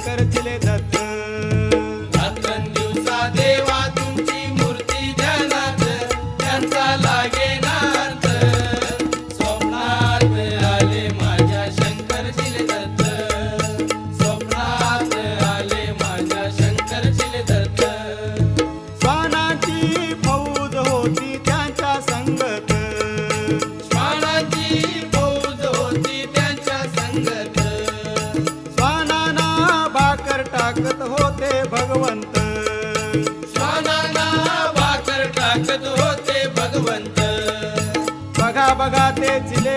शंकर चिले दत्त. रात्रंदिवसा देवा तुमची मूर्ती ध्यानात, त्यांचा लागे नार्थ. स्वप्नात आले माझ्या शंकर चिले दत्त, स्वप्नात आले माझ्या शंकर चिले दत्त. श्वानांची फौज होती त्यांच्या संगत, श्वानांची फौज होती त्यांच्या संगत. श्वानांना भाकर टाकत होते भगवंत, श्वानांना भाकर टाकत होते भगवंत. बघा बघा ते चिले